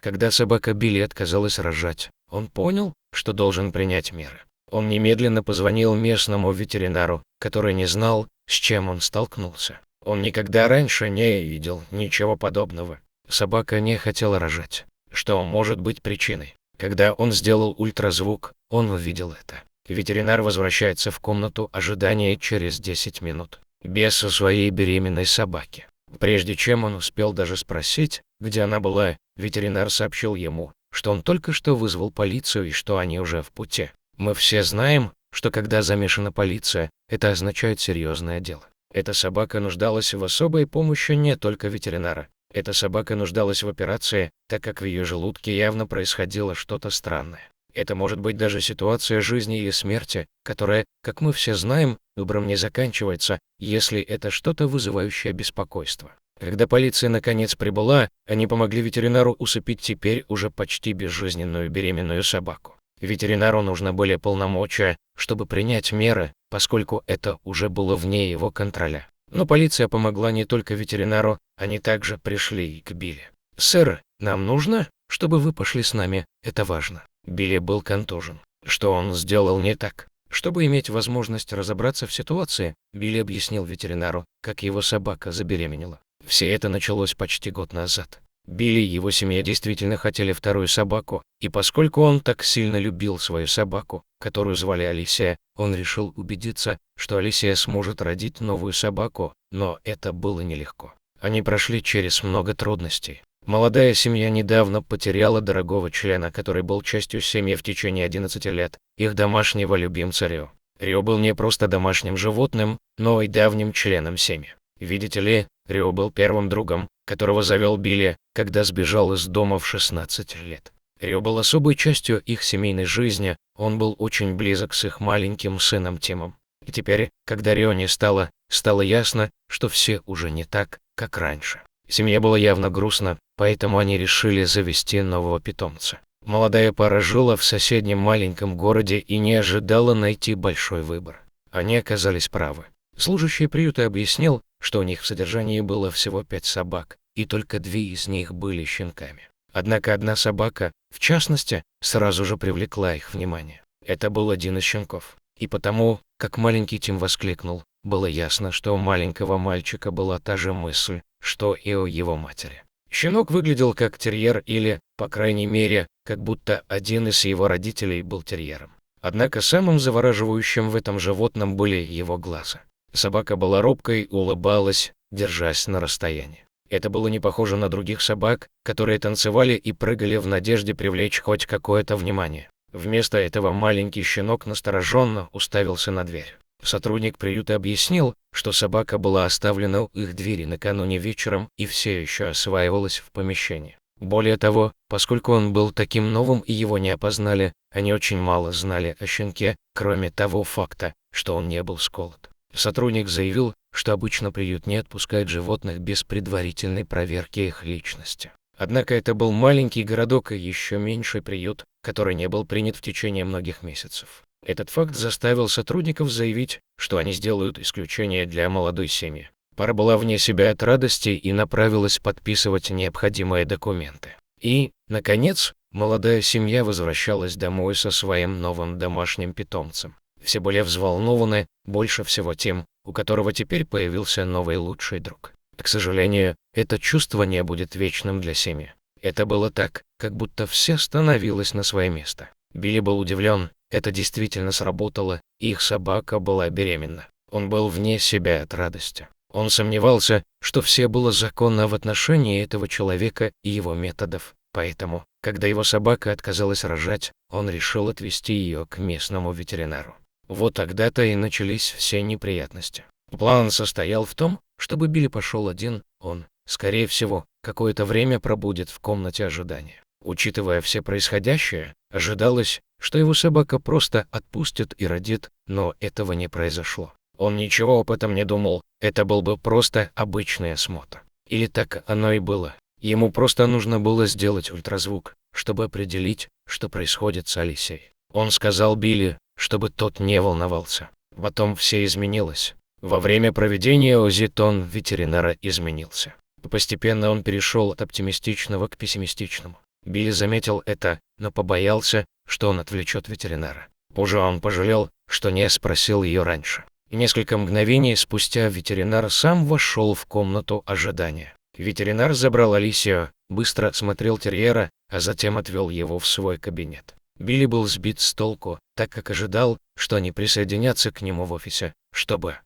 Когда собака Билли отказалась рожать, он понял, что должен принять меры. Он немедленно позвонил местному ветеринару, который не знал, с чем он столкнулся. Он никогда раньше не видел ничего подобного. Собака не хотела рожать. Что может быть причиной? Когда он сделал ультразвук, он увидел это. Ветеринар возвращается в комнату ожидания через 10 минут. Без своей беременной собаки. Прежде чем он успел даже спросить, где она была, ветеринар сообщил ему, что он только что вызвал полицию и что они уже в пути. Мы все знаем, что когда замешана полиция, это означает серьезное дело. Эта собака нуждалась в особой помощи не только ветеринара. Эта собака нуждалась в операции, так как в ее желудке явно происходило что-то странное. Это может быть даже ситуация жизни или смерти, которая, как мы все знаем, добром не заканчивается, если это что-то вызывающее беспокойство. Когда полиция наконец прибыла, они помогли ветеринару усыпить теперь уже почти безжизненную беременную собаку. Ветеринару нужны были полномочия, чтобы принять меры, поскольку это уже было вне его контроля. Но полиция помогла не только ветеринару, они также пришли и к Билли. «Сэр, нам нужно, чтобы вы пошли с нами, это важно». Билли был контужен. Что он сделал не так? Чтобы иметь возможность разобраться в ситуации, Билли объяснил ветеринару, как его собака забеременела. Все это началось почти год назад. Билли и его семья действительно хотели вторую собаку, и поскольку он так сильно любил свою собаку, которую звали Алисия, он решил убедиться, что Алисия сможет родить новую собаку, но это было нелегко. Они прошли через много трудностей. Молодая семья недавно потеряла дорогого члена, который был частью семьи в течение 11 лет, их домашнего любимца Рио. Рио был не просто домашним животным, но и давним членом семьи. Видите ли, Рио был первым другом, которого завел Билли, когда сбежал из дома в 16 лет. Рио был особой частью их семейной жизни, он был очень близок с их маленьким сыном Тимом. И теперь, когда Рио не стало ясно, что все уже не так, как раньше. Семье было явно грустно, поэтому они решили завести нового питомца. Молодая пара жила в соседнем маленьком городе и не ожидала найти большой выбор. Они оказались правы. Служащий приюта объяснил, что у них в содержании было всего 5 собак, и только 2 из них были щенками. Однако одна собака, в частности, сразу же привлекла их внимание. Это был один из щенков. И потому, как маленький Тим воскликнул, было ясно, что у маленького мальчика была та же мысль, что и у его матери. Щенок выглядел как терьер или, по крайней мере, как будто один из его родителей был терьером. Однако самым завораживающим в этом животном были его глаза. Собака была робкой, улыбалась, держась на расстоянии. Это было не похоже на других собак, которые танцевали и прыгали в надежде привлечь хоть какое-то внимание. Вместо этого маленький щенок настороженно уставился на дверь. Сотрудник приюта объяснил, что собака была оставлена у их двери накануне вечером и все еще осваивалась в помещении. Более того, поскольку он был таким новым и его не опознали, они очень мало знали о щенке, кроме того факта, что он не был сколот. Сотрудник заявил, что обычно приют не отпускает животных без предварительной проверки их личности. Однако это был маленький городок и еще меньший приют, который не был принят в течение многих месяцев. Этот факт заставил сотрудников заявить, что они сделают исключение для молодой семьи. Пара была вне себя от радости и направилась подписывать необходимые документы. И, наконец, молодая семья возвращалась домой со своим новым домашним питомцем. Все были взволнованы, больше всего тем, у которого теперь появился новый лучший друг. К сожалению, это чувство не будет вечным для семьи. Это было так, как будто все становилось на свое место. Билли был удивлен, это действительно сработало, их собака была беременна. Он был вне себя от радости. Он сомневался, что все было законно в отношении этого человека и его методов, поэтому, когда его собака отказалась рожать, он решил отвезти ее к местному ветеринару. Вот тогда-то и начались все неприятности. План состоял в том, чтобы Билли пошел один, он, скорее всего, какое-то время пробудет в комнате ожидания. Учитывая все происходящее, ожидалось, что его собака просто отпустит и родит, но этого не произошло. Он ничего об этом не думал, это был бы просто обычный осмотр. Или так оно и было. Ему просто нужно было сделать ультразвук, чтобы определить, что происходит с Алисией. Он сказал Билли, чтобы тот не волновался. Потом все изменилось. Во время проведения УЗИ тон ветеринара изменился. Постепенно он перешел от оптимистичного к пессимистичному. Билли заметил это, но побоялся, что он отвлечет ветеринара. Позже он пожалел, что не спросил ее раньше. И несколько мгновений спустя ветеринар сам вошел в комнату ожидания. Ветеринар забрал Алисию, быстро осмотрел терьера, а затем отвел его в свой кабинет. Билли был сбит с толку, так как ожидал, что они присоединятся к нему в офисе, чтобы